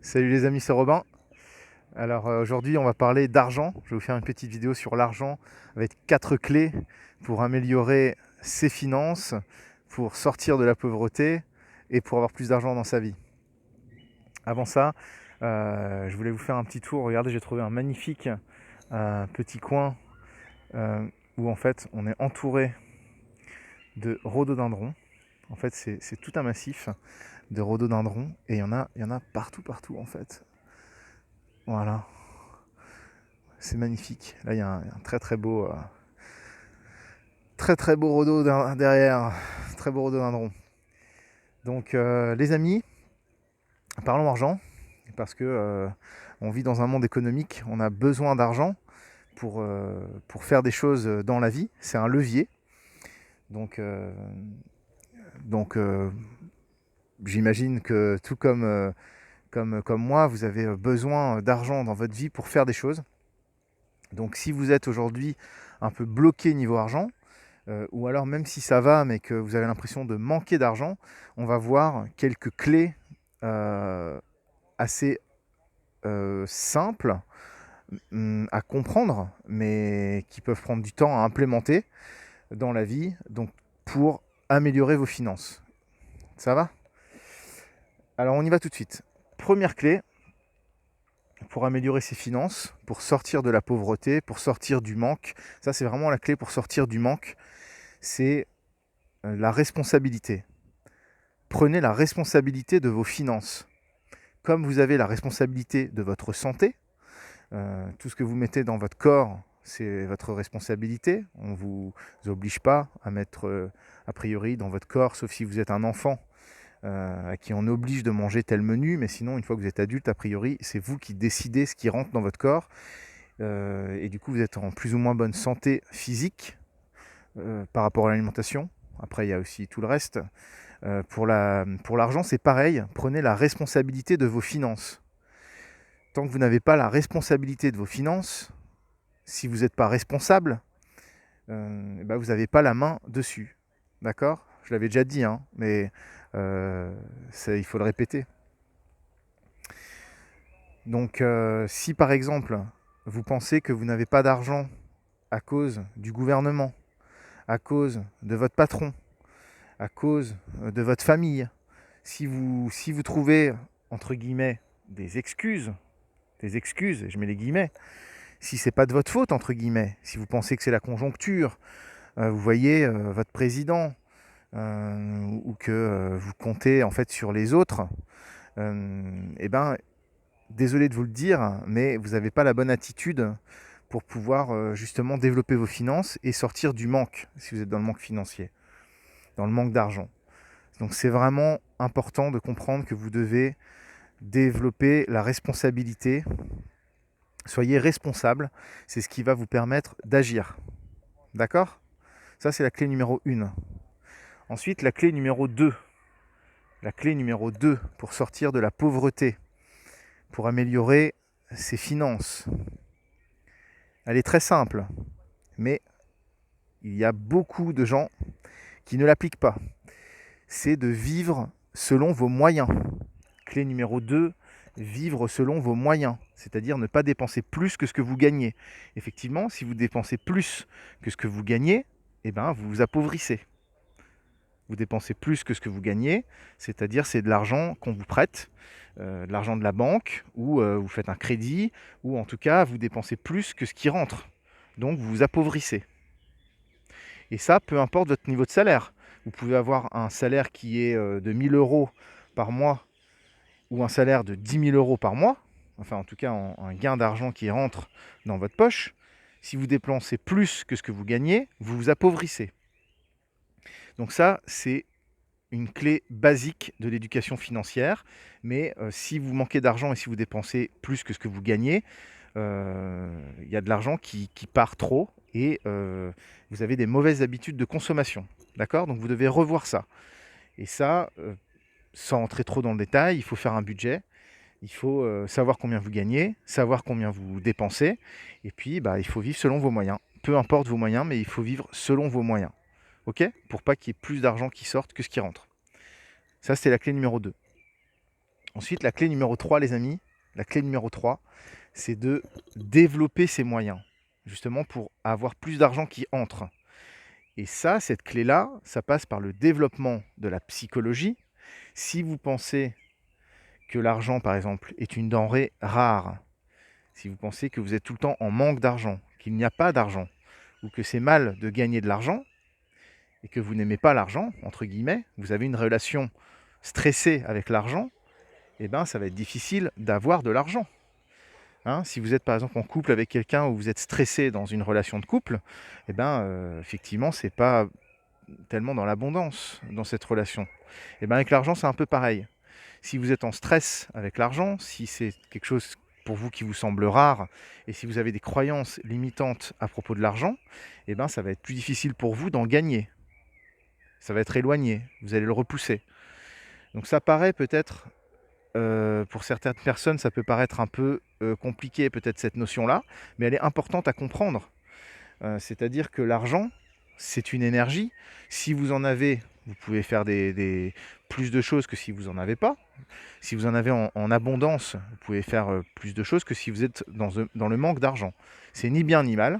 Salut les amis, c'est Robin. Alors aujourd'hui on va parler d'argent. Je vais vous faire une petite vidéo sur l'argent avec 4 clés pour améliorer ses finances, pour sortir de la pauvreté et pour avoir plus d'argent dans sa vie. Avant ça, je voulais vous faire un petit tour. Regardez, j'ai trouvé un magnifique petit coin où en fait on est entouré de rhododendrons. En fait c'est tout un massif de rhododendrons et il y en a partout en fait. Voilà. C'est magnifique. Là, il y a un très beau rhodo derrière, très beau rhododendron. Donc, les amis, parlons argent, parce que on vit dans un monde économique. On a besoin d'argent pour faire des choses dans la vie. C'est un levier. Donc, donc, j'imagine que tout comme moi, vous avez besoin d'argent dans votre vie pour faire des choses. Donc, si vous êtes aujourd'hui un peu bloqué niveau argent, ou alors même si ça va, mais que vous avez l'impression de manquer d'argent, on va voir quelques clés assez simples à comprendre, mais qui peuvent prendre du temps à implémenter dans la vie, donc pour améliorer vos finances. Ça va? Alors on y va tout de suite. Première clé pour améliorer ses finances, pour sortir de la pauvreté, pour sortir du manque. Ça c'est vraiment la clé pour sortir du manque, c'est la responsabilité. Prenez la responsabilité de vos finances. Comme vous avez la responsabilité de votre santé, tout ce que vous mettez dans votre corps, c'est votre responsabilité. On ne vous oblige pas à mettre, a priori, dans votre corps, sauf si vous êtes un enfant à qui on oblige de manger tel menu, mais sinon, une fois que vous êtes adulte, a priori, c'est vous qui décidez ce qui rentre dans votre corps. Et du coup, vous êtes en plus ou moins bonne santé physique par rapport à l'alimentation. Après, il y a aussi tout le reste. Pour l'argent, c'est pareil. Prenez la responsabilité de vos finances. Tant que vous n'avez pas la responsabilité de vos finances, si vous n'êtes pas responsable, ben vous n'avez pas la main dessus. D'accord? Je l'avais déjà dit, hein, mais il faut le répéter. Donc, si par exemple, vous pensez que vous n'avez pas d'argent à cause du gouvernement, à cause de votre patron, à cause de votre famille, si vous trouvez, entre guillemets, des excuses, et je mets les guillemets, si c'est pas de votre faute, entre guillemets, si vous pensez que c'est la conjoncture, vous voyez votre président, ou que vous comptez en fait sur les autres, eh ben, désolé de vous le dire, mais vous n'avez pas la bonne attitude pour pouvoir justement développer vos finances et sortir du manque, si vous êtes dans le manque financier, dans le manque d'argent. Donc c'est vraiment important de comprendre que vous devez développer la responsabilité. Soyez responsable, c'est ce qui va vous permettre d'agir. D'accord? Ça, c'est la clé numéro 1. Ensuite, la clé numéro 2. La clé numéro 2 pour sortir de la pauvreté, pour améliorer ses finances. Elle est très simple, mais il y a beaucoup de gens qui ne l'appliquent pas. C'est de vivre selon vos moyens. Clé numéro 2, vivre selon vos moyens, c'est-à-dire ne pas dépenser plus que ce que vous gagnez. Effectivement, si vous dépensez plus que ce que vous gagnez, eh ben, vous vous appauvrissez. Vous dépensez plus que ce que vous gagnez, c'est-à-dire c'est de l'argent qu'on vous prête, de l'argent de la banque, ou vous faites un crédit, ou en tout cas, vous dépensez plus que ce qui rentre. Donc, vous vous appauvrissez. Et ça, peu importe votre niveau de salaire. Vous pouvez avoir un salaire qui est de 1 000 € par mois, ou un salaire de 10 000 € par mois, enfin en tout cas un gain d'argent qui rentre dans votre poche. Si vous dépensez plus que ce que vous gagnez, vous vous appauvrissez. Donc ça, c'est une clé basique de l'éducation financière, mais si vous manquez d'argent et si vous dépensez plus que ce que vous gagnez, il y a de l'argent qui part trop et vous avez des mauvaises habitudes de consommation. D'accord? Donc vous devez revoir ça. Et ça, sans entrer trop dans le détail, il faut faire un budget, il faut savoir combien vous gagnez, savoir combien vous dépensez, et puis bah, il faut vivre selon vos moyens. Peu importe vos moyens, mais il faut vivre selon vos moyens. OK? Pour pas qu'il y ait plus d'argent qui sorte que ce qui rentre. Ça, c'était la clé numéro 2. Ensuite, la clé numéro 3, les amis, la clé numéro 3, c'est de développer ses moyens, justement pour avoir plus d'argent qui entre. Et ça, cette clé-là, ça passe par le développement de la psychologie. Si vous pensez que l'argent, par exemple, est une denrée rare, si vous pensez que vous êtes tout le temps en manque d'argent, qu'il n'y a pas d'argent, ou que c'est mal de gagner de l'argent, et que vous n'aimez pas l'argent, entre guillemets, vous avez une relation stressée avec l'argent, eh ben, ça va être difficile d'avoir de l'argent. Hein, si vous êtes par exemple en couple avec quelqu'un ou vous êtes stressé dans une relation de couple, eh ben, effectivement, c'est pas tellement dans l'abondance dans cette relation. Et ben, avec l'argent, c'est un peu pareil. Si vous êtes en stress avec l'argent, si c'est quelque chose pour vous qui vous semble rare, et si vous avez des croyances limitantes à propos de l'argent, eh ben, ça va être plus difficile pour vous d'en gagner. Ça va être éloigné, vous allez le repousser. Donc ça paraît peut-être, pour certaines personnes, ça peut paraître un peu compliqué peut-être cette notion-là, mais elle est importante à comprendre. C'est-à-dire que l'argent, c'est une énergie. Si vous en avez, vous pouvez faire plus de choses que si vous n'en avez pas. Si vous en avez en abondance, vous pouvez faire plus de choses que si vous êtes dans le manque d'argent. C'est ni bien ni mal.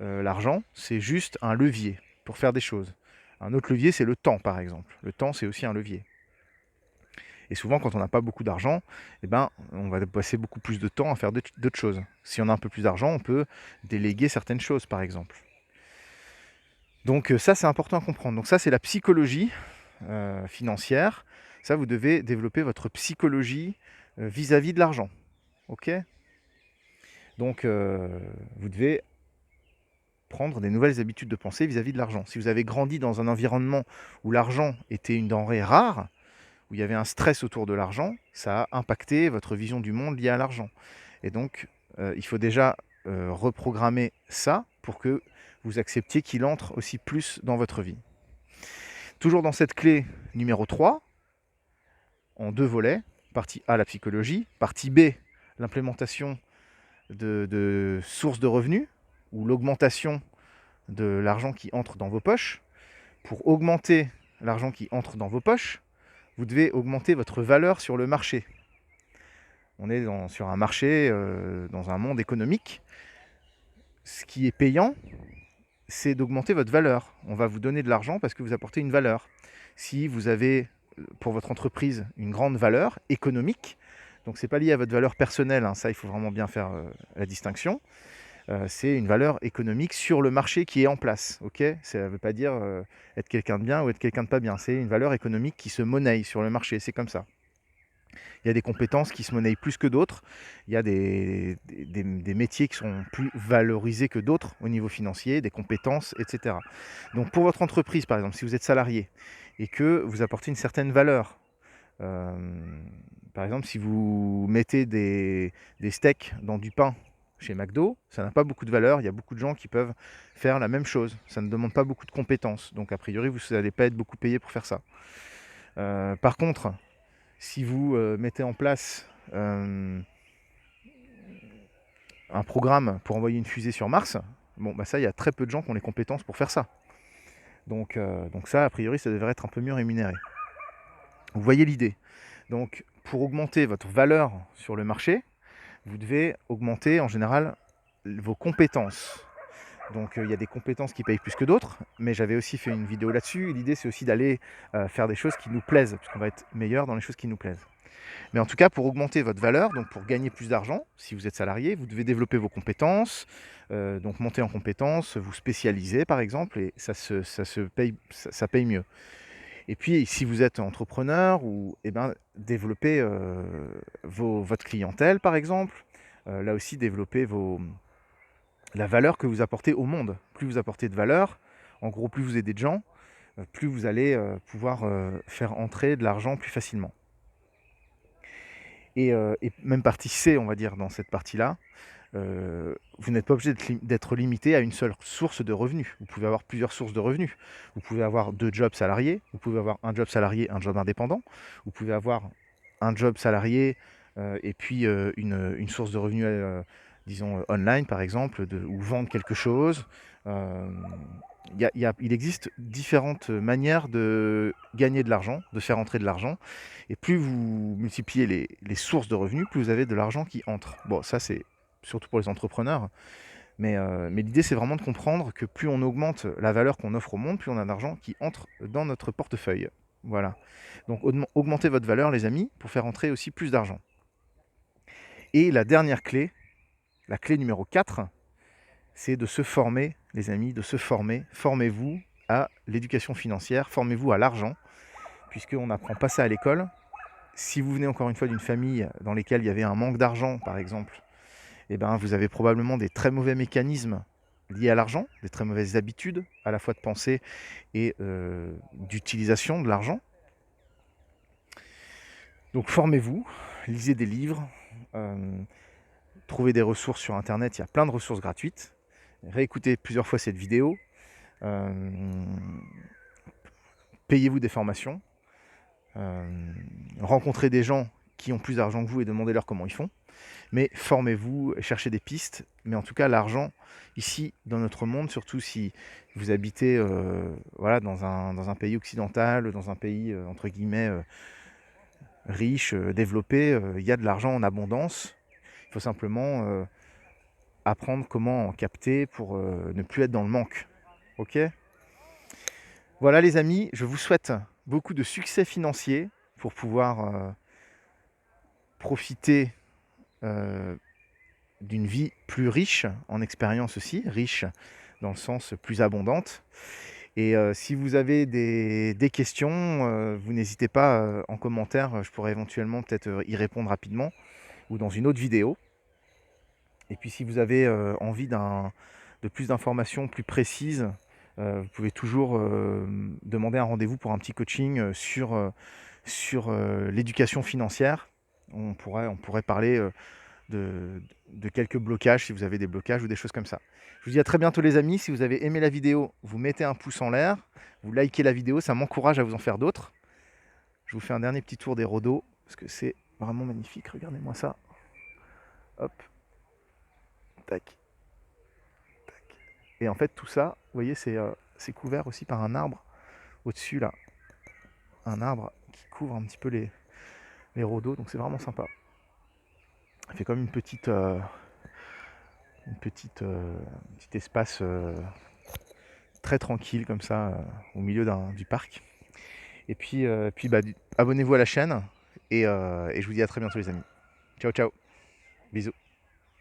L'argent, c'est juste un levier pour faire des choses. Un autre levier, c'est le temps, par exemple. Le temps, c'est aussi un levier. Et souvent, quand on n'a pas beaucoup d'argent, eh ben, on va passer beaucoup plus de temps à faire d'autres choses. Si on a un peu plus d'argent, on peut déléguer certaines choses, par exemple. Donc ça, c'est important à comprendre. Donc ça, c'est la psychologie financière. Ça, vous devez développer votre psychologie vis-à-vis de l'argent. Ok. Donc, vous devez prendre des nouvelles habitudes de pensée vis-à-vis de l'argent. Si vous avez grandi dans un environnement où l'argent était une denrée rare, où il y avait un stress autour de l'argent, ça a impacté votre vision du monde liée à l'argent. Et donc, il faut déjà reprogrammer ça pour que vous acceptiez qu'il entre aussi plus dans votre vie. Toujours dans cette clé numéro 3, en 2 volets, partie A, la psychologie, partie B, l'implémentation de sources de revenus, ou l'augmentation de l'argent qui entre dans vos poches. Pour augmenter l'argent qui entre dans vos poches, vous devez augmenter votre valeur sur le marché. On est sur un marché, dans un monde économique. Ce qui est payant, c'est d'augmenter votre valeur. On va vous donner de l'argent parce que vous apportez une valeur. Si vous avez, pour votre entreprise, une grande valeur économique, donc ce n'est pas lié à votre valeur personnelle, hein, ça il faut vraiment bien faire la distinction, c'est une valeur économique sur le marché qui est en place. Okay, ça ne veut pas dire être quelqu'un de bien ou être quelqu'un de pas bien, c'est une valeur économique qui se monnaie sur le marché, c'est comme ça. Il y a des compétences qui se monnaient plus que d'autres. Il y a des métiers qui sont plus valorisés que d'autres au niveau financier, des compétences, etc. Donc pour votre entreprise, par exemple, si vous êtes salarié et que vous apportez une certaine valeur, par exemple, si vous mettez des steaks dans du pain chez McDo, ça n'a pas beaucoup de valeur. Il y a beaucoup de gens qui peuvent faire la même chose. Ça ne demande pas beaucoup de compétences. Donc a priori, vous n'allez pas être beaucoup payé pour faire ça. Par contre, si vous mettez en place un programme pour envoyer une fusée sur Mars, bon, bah ça, il y a très peu de gens qui ont les compétences pour faire ça. Donc ça, a priori, ça devrait être un peu mieux rémunéré. Vous voyez l'idée. Donc, pour augmenter votre valeur sur le marché, vous devez augmenter en général vos compétences. Donc, il y a des compétences qui payent plus que d'autres, mais j'avais aussi fait une vidéo là-dessus. L'idée, c'est aussi d'aller faire des choses qui nous plaisent, puisqu'on va être meilleur dans les choses qui nous plaisent. Mais en tout cas, pour augmenter votre valeur, donc pour gagner plus d'argent, si vous êtes salarié, vous devez développer vos compétences, donc monter en compétences, vous spécialiser par exemple, et ça paye mieux. Et puis, si vous êtes entrepreneur, eh ben, développer votre clientèle par exemple, là aussi développer la valeur que vous apportez au monde. Plus vous apportez de valeur, en gros, plus vous aidez de gens, plus vous allez pouvoir faire entrer de l'argent plus facilement. Et même partie C, on va dire, dans cette partie-là, vous n'êtes pas obligé d'être limité à une seule source de revenus. Vous pouvez avoir plusieurs sources de revenus. Vous pouvez avoir 2 jobs salariés, vous pouvez avoir un job salarié, un job indépendant. Vous pouvez avoir un job salarié et puis une source de revenus, disons, online par exemple, ou vendre quelque chose. il existe différentes manières de gagner de l'argent, de faire entrer de l'argent. Et plus vous multipliez les sources de revenus, plus vous avez de l'argent qui entre. Bon, ça c'est surtout pour les entrepreneurs. Mais l'idée, c'est vraiment de comprendre que plus on augmente la valeur qu'on offre au monde, plus on a d'argent qui entre dans notre portefeuille. Voilà. Donc augmentez votre valeur, les amis, pour faire entrer aussi plus d'argent. Et la dernière clé, la clé numéro 4, c'est de se former, les amis, de se former. Formez-vous à l'éducation financière, formez-vous à l'argent, puisqu'on n'apprend pas ça à l'école. Si vous venez encore une fois d'une famille dans laquelle il y avait un manque d'argent, par exemple, eh ben, vous avez probablement des très mauvais mécanismes liés à l'argent, des très mauvaises habitudes, à la fois de pensée et d'utilisation de l'argent. Donc formez-vous, lisez des livres, trouvez des ressources sur Internet, il y a plein de ressources gratuites. Réécoutez plusieurs fois cette vidéo. Payez-vous des formations. Rencontrez des gens qui ont plus d'argent que vous et demandez-leur comment ils font. Mais formez-vous, cherchez des pistes. Mais en tout cas, l'argent, ici, dans notre monde, surtout si vous habitez voilà, dans un pays occidental, dans un pays, entre guillemets, riche, développé, il y a de l'argent en abondance. Il faut simplement apprendre comment en capter pour ne plus être dans le manque. Ok ? Voilà les amis, je vous souhaite beaucoup de succès financier pour pouvoir profiter d'une vie plus riche en expérience aussi, riche dans le sens plus abondante. Et si vous avez des questions, vous n'hésitez pas en commentaire, je pourrais éventuellement peut-être y répondre rapidement ou dans une autre vidéo. Et puis si vous avez envie de plus d'informations plus précises, vous pouvez toujours demander un rendez-vous pour un petit coaching sur l'éducation financière. On pourrait parler de quelques blocages, si vous avez des blocages ou des choses comme ça. Je vous dis à très bientôt les amis. Si vous avez aimé la vidéo, vous mettez un pouce en l'air, vous likez la vidéo, ça m'encourage à vous en faire d'autres. Je vous fais un dernier petit tour des rhodos, parce que c'est vraiment magnifique. Regardez-moi ça. Hop, tac, tac. Et en fait, tout ça, vous voyez, c'est couvert aussi par un arbre au-dessus, là. Un arbre qui couvre un petit peu les rhodos, donc c'est vraiment sympa. Ça fait comme un petit espace très tranquille comme ça au milieu du parc. Et puis bah, abonnez-vous à la chaîne et je vous dis à très bientôt les amis. Ciao ciao, bisous.